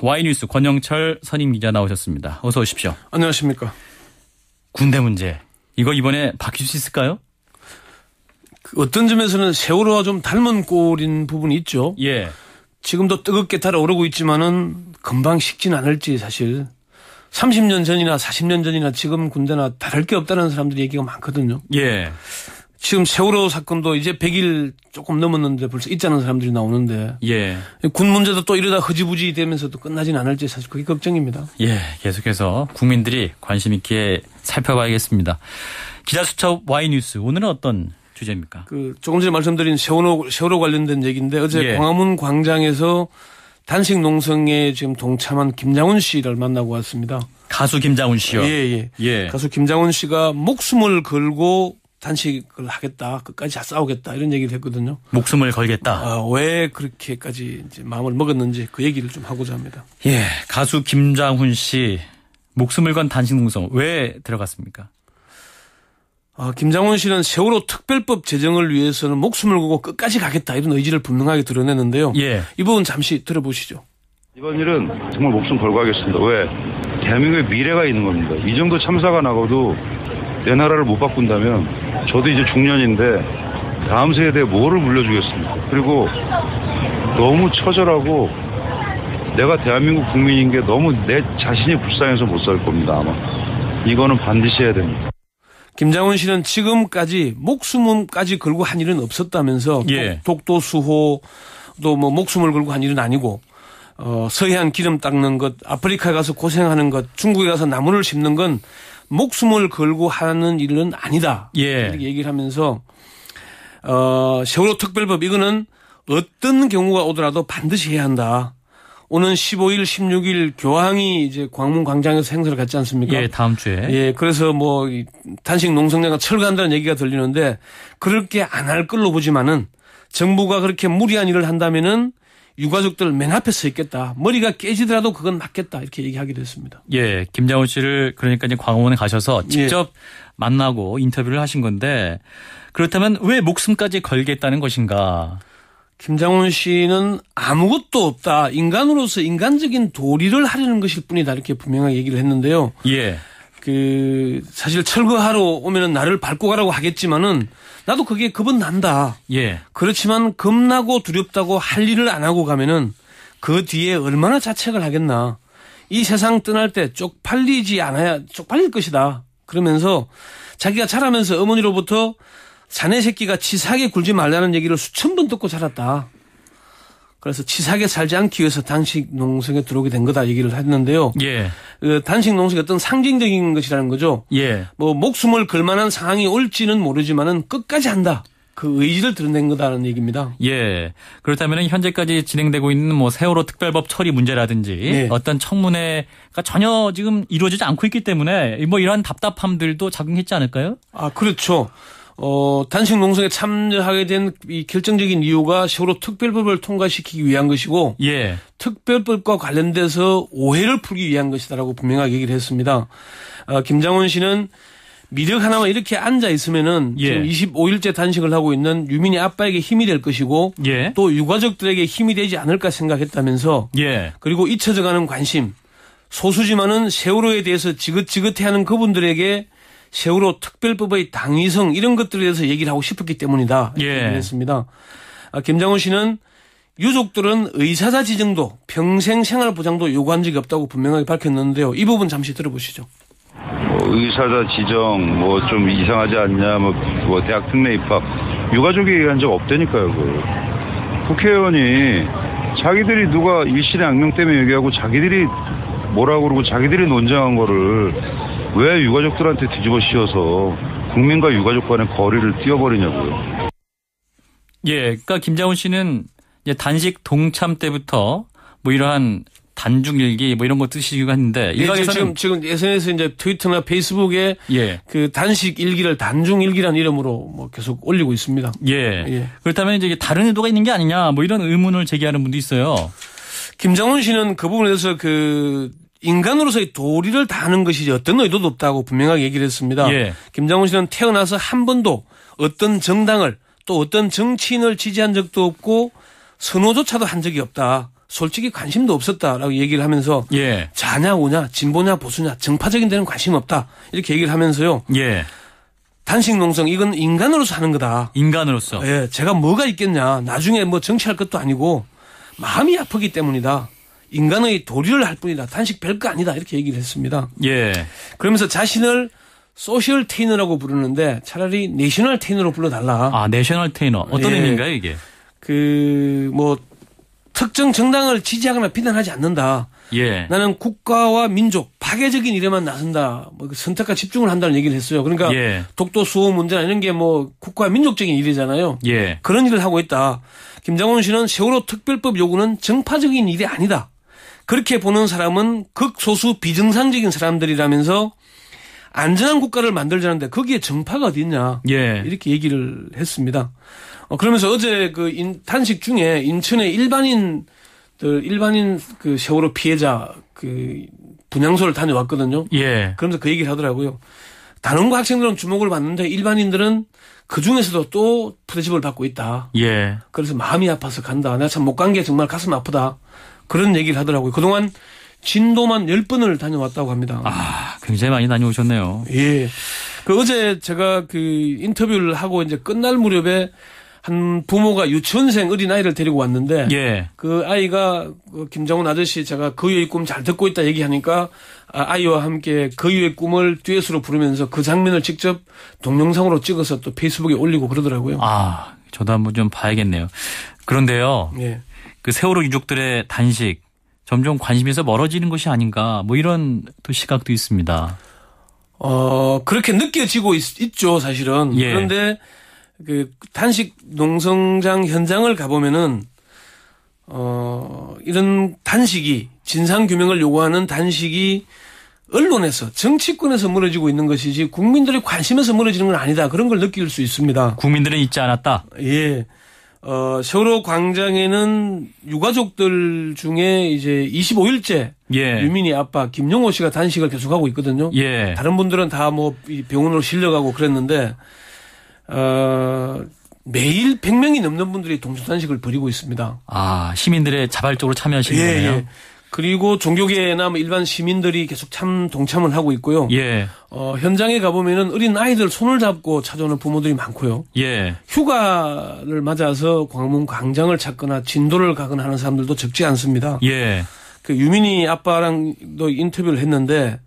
Y뉴스 권영철 선임 기자 나오셨습니다. 어서 오십시오. 안녕하십니까. 군대 문제. 이거 이번에 바뀔 수 있을까요? 어떤 점에서는 세월호와 좀 닮은 꼴인 부분이 있죠. 예. 지금도 뜨겁게 달아오르고 있지만은 금방 식진 않을지 사실 30년 전이나 40년 전이나 지금 군대나 다를 게 없다는 사람들이 얘기가 많거든요. 예. 지금 세월호 사건도 이제 100일 조금 넘었는데 벌써 있자는 사람들이 나오는데 예. 군 문제도 또 이러다 흐지부지 되면서도 끝나진 않을지 사실 그게 걱정입니다. 예. 계속해서 국민들이 관심 있게 살펴봐야겠습니다. 기자수첩 Y뉴스 오늘은 어떤 주제입니까? 조금 전에 말씀드린 세월호 관련된 얘기인데 어제 예. 광화문 광장에서 단식 농성에 지금 동참한 김장훈 씨를 만나고 왔습니다. 가수 김장훈 씨요? 예. 예. 가수 김장훈 씨가 목숨을 걸고 단식을 하겠다, 끝까지 싸우겠다 이런 얘기를 했거든요. 목숨을 걸겠다. 왜 그렇게까지 이제 마음을 먹었는지 그 얘기를 좀 하고자 합니다. 예. 가수 김장훈 씨 목숨을 건 단식 농성 왜 들어갔습니까? 김장훈 씨는 세월호 특별법 제정을 위해서는 목숨을 걸고 끝까지 가겠다 이런 의지를 분명하게 드러내는데요. 예. 이 부분 잠시 들어보시죠. 이번 일은 정말 목숨 걸고 하겠습니다. 왜? 대한민국의 미래가 있는 겁니다. 이 정도 참사가 나고도 내 나라를 못 바꾼다면 저도 이제 중년인데 다음 세대에 뭐를 물려주겠습니까? 그리고 너무 처절하고 내가 대한민국 국민인 게 너무 내 자신이 불쌍해서 못 살 겁니다. 아마. 이거는 반드시 해야 됩니다. 김장훈 씨는 지금까지 목숨까지 걸고 한 일은 없었다면서 예. 독도 수호 또 뭐 목숨을 걸고 한 일은 아니고 서해안 기름 닦는 것, 아프리카에 가서 고생하는 것, 중국에 가서 나무를 심는 건 목숨을 걸고 하는 일은 아니다. 예. 이렇게 얘기를 하면서 세월호 특별법 이거는 어떤 경우가 오더라도 반드시 해야 한다. 오는 15일, 16일 교황이 이제 광문 광장에서 행사를 갖지 않습니까? 예, 다음 주에. 예, 그래서 뭐 단식 농성장가 철거한다는 얘기가 들리는데 그렇게 안 할 걸로 보지만은 정부가 그렇게 무리한 일을 한다면은 유가족들 맨 앞에 서 있겠다. 머리가 깨지더라도 그건 맞겠다. 이렇게 얘기하기도 했습니다. 예, 김장훈 씨를 그러니까 이제 광화문에 가셔서 직접 만나고 인터뷰를 하신 건데 그렇다면 왜 목숨까지 걸겠다는 것인가? 김장훈 씨는 아무것도 없다. 인간으로서 인간적인 도리를 하려는 것일 뿐이다. 이렇게 분명하게 얘기를 했는데요. 예. 사실 철거하러 오면은 나를 밟고 가라고 하겠지만은 나도 그게 겁은 난다. 예. 그렇지만 겁나고 두렵다고 할 일을 안 하고 가면은 그 뒤에 얼마나 자책을 하겠나. 이 세상 떠날 때 쪽팔리지 않아야 쪽팔릴 것이다. 그러면서 자기가 자라면서 어머니로부터 자네 새끼가 치사하게 굴지 말라는 얘기를 수천 번 듣고 자랐다. 그래서 치사하게 살지 않기 위해서 단식 농성에 들어오게 된 거다 얘기를 했는데요. 예. 단식 농성이 어떤 상징적인 것이라는 거죠. 예. 뭐 목숨을 걸 만한 상황이 올지는 모르지만은 끝까지 한다. 그 의지를 드러낸 거다라는 얘기입니다. 예. 그렇다면 현재까지 진행되고 있는 뭐 세월호 특별법 처리 문제라든지 어떤 청문회가 전혀 지금 이루어지지 않고 있기 때문에 뭐 이러한 답답함들도 작용했지 않을까요? 그렇죠. 단식 농성에 참여하게 된 이 결정적인 이유가 세월호 특별법을 통과시키기 위한 것이고, 예. 특별법과 관련돼서 오해를 풀기 위한 것이다라고 분명하게 얘기를 했습니다. 김장훈 씨는 미력 하나만 이렇게 앉아 있으면은 지금 25일째 단식을 하고 있는 유민희 아빠에게 힘이 될 것이고, 또 유가족들에게 힘이 되지 않을까 생각했다면서, 그리고 잊혀져가는 관심, 소수지만은 세월호에 대해서 지긋지긋해하는 그분들에게 세월호 특별법의 당위성 이런 것들에 대해서 얘기를 하고 싶었기 때문이다. 이렇게 했습니다. 김장훈 씨는 유족들은 의사자 지정도 평생 생활보장도 요구한 적이 없다고 분명하게 밝혔는데요. 이 부분 잠시 들어보시죠. 의사자 지정 뭐 좀 이상하지 않냐 뭐 대학 특례 입학 유가족이 얘기한 적 없다니까요. 국회의원이 자기들이 누가 일신의 악명 때문에 얘기하고 자기들이 뭐라고 그러고 자기들이 논쟁한 거를 왜 유가족들한테 뒤집어 씌워서 국민과 유가족 간의 거리를 띄워버리냐고요. 예, 그러니까 김장훈 씨는 이제 단식 동참 때부터 뭐 이러한 단중일기 뭐 이런 거 쓰시기도 했는데 일각에서는 지금 SNS에 이제 트위터나 페이스북에 그 단식 일기를 단중일기라는 이름으로 뭐 계속 올리고 있습니다. 그렇다면 이제 다른 의도가 있는 게 아니냐 뭐 이런 의문을 제기하는 분도 있어요. 김장훈 씨는 그 부분에 대해서 인간으로서의 도리를 다하는 것이지 어떤 의도도 없다고 분명하게 얘기를 했습니다. 김장훈 씨는 태어나서 한 번도 어떤 정당을 또 어떤 정치인을 지지한 적도 없고 선호조차도 한 적이 없다. 솔직히 관심도 없었다라고 얘기를 하면서 예. 좌냐 우냐 진보냐 보수냐 정파적인 데는 관심 없다 이렇게 얘기를 하면서요. 예. 단식 농성 이건 인간으로서 하는 거다. 인간으로서. 예, 제가 뭐가 있겠냐. 나중에 뭐 정치할 것도 아니고 마음이 아프기 때문이다. 인간의 도리를 할 뿐이다. 단식 별거 아니다. 이렇게 얘기를 했습니다. 예. 그러면서 자신을 소셜 테이너라고 부르는데 차라리 내셔널 테이너로 불러달라. 아, 내셔널 테이너. 어떤 예. 의미인가요, 이게? 뭐 특정 정당을 지지하거나 비난하지 않는다. 예. 나는 국가와 민족, 파괴적인 일에만 나선다. 뭐 선택과 집중을 한다는 얘기를 했어요. 그러니까 예. 독도 수호 문제나 이런 게 뭐 국가와 민족적인 일이잖아요. 예. 그런 일을 하고 있다. 김장원 씨는 세월호 특별법 요구는 정파적인 일이 아니다. 그렇게 보는 사람은 극소수 비정상적인 사람들이라면서 안전한 국가를 만들자는데 거기에 정파가 어디 있냐. 예. 이렇게 얘기를 했습니다. 그러면서 어제 그 단식 중에 인천의 일반인 그 세월호 피해자 그 분향소를 다녀왔거든요. 예. 그러면서 그 얘기를 하더라고요. 단원고 학생들은 주목을 받는데 일반인들은 그 중에서도 또 푸대접을 받고 있다. 예. 그래서 마음이 아파서 간다. 내가 참 못 간 게 정말 가슴 아프다. 그런 얘기를 하더라고요. 그동안 진도만 10번을 다녀왔다고 합니다. 아, 굉장히 많이 다녀오셨네요. 예. 그 어제 제가 그 인터뷰를 하고 이제 끝날 무렵에 한 부모가 유치원생 어린아이를 데리고 왔는데 예. 그 아이가 김장훈 아저씨 제가 거유의 꿈 잘 듣고 있다 얘기하니까 아이와 함께 거유의 꿈을 듀엣으로 부르면서 그 장면을 직접 동영상으로 찍어서 또 페이스북에 올리고 그러더라고요. 아, 저도 한번 좀 봐야겠네요. 그런데요. 예. 그 세월호 유족들의 단식 점점 관심에서 멀어지는 것이 아닌가 뭐 이런 또 시각도 있습니다. 그렇게 느껴지고 있죠, 사실은. 예. 그런데 그 단식 농성장 현장을 가보면은 이런 단식이 진상규명을 요구하는 단식이 언론에서 정치권에서 무너지고 있는 것이지 국민들의 관심에서 무너지는 건 아니다. 그런 걸 느낄 수 있습니다. 국민들은 잊지 않았다. 예. 세월호 광장에는 유가족들 중에 이제 25일째 예. 유민이 아빠 김용호 씨가 단식을 계속하고 있거든요. 예. 다른 분들은 다 뭐 병원으로 실려가고 그랬는데 매일 100명이 넘는 분들이 동성단식을 벌이고 있습니다. 아, 시민들의 자발적으로 참여하시는 거네요. 예. 그리고 종교계나 뭐 일반 시민들이 계속 동참을 하고 있고요. 예. 현장에 가보면은 어린 아이들 손을 잡고 찾아오는 부모들이 많고요. 예. 휴가를 맞아서 광화문 광장을 찾거나 진도를 가거나 하는 사람들도 적지 않습니다. 예. 그 유민이 아빠랑도 인터뷰를 했는데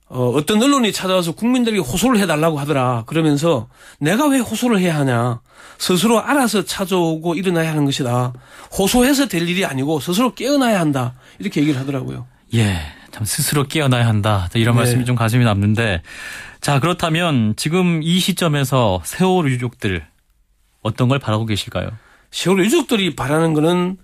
어떤 언론이 찾아와서 국민들에게 호소를 해달라고 하더라. 그러면서 내가 왜 호소를 해야 하냐. 스스로 알아서 찾아오고 일어나야 하는 것이다. 호소해서 될 일이 아니고 스스로 깨어나야 한다. 이렇게 얘기를 하더라고요. 예. 참 스스로 깨어나야 한다. 이런 네. 말씀이 좀 가슴이 남는데 자, 그렇다면 지금 이 시점에서 세월호 유족들 어떤 걸 바라고 계실까요? 세월호 유족들이 바라는 거는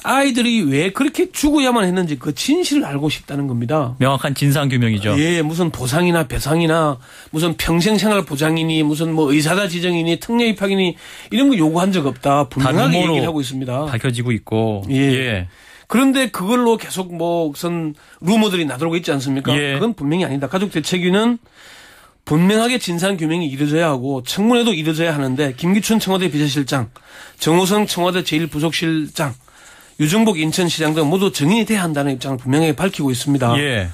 아이들이 왜 그렇게 죽어야만 했는지 그 진실을 알고 싶다는 겁니다. 명확한 진상규명이죠. 예, 무슨 보상이나 배상이나 무슨 평생생활 보장이니 무슨 뭐 의사가 지정이니 특례 입학이니 이런 거 요구한 적 없다. 분명하게 얘기를 하고 있습니다. 밝혀지고 있고. 예. 예. 그런데 그걸로 계속 뭐 무슨 루머들이 나돌고 있지 않습니까? 예. 그건 분명히 아니다. 가족대책위는 분명하게 진상규명이 이루어져야 하고 청문회도 이루어져야 하는데 김기춘 청와대 비서실장, 정호성 청와대 제1부속실장, 유정복 인천시장 등 모두 증인이 돼야 한다는 입장을 분명하게 밝히고 있습니다. 예.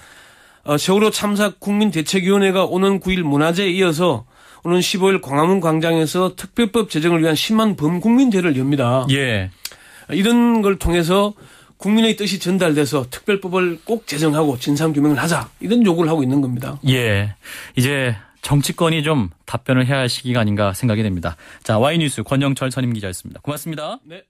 세월호 참사 국민대책위원회가 오는 9일 문화제에 이어서 오는 15일 광화문 광장에서 특별법 제정을 위한 10만 범국민대회를 엽니다. 예. 이런 걸 통해서 국민의 뜻이 전달돼서 특별법을 꼭 제정하고 진상규명을 하자. 이런 요구를 하고 있는 겁니다. 예. 이제 정치권이 좀 답변을 해야 할 시기가 아닌가 생각이 됩니다. 자, 와이뉴스 권영철 선임 기자였습니다. 고맙습니다. 네.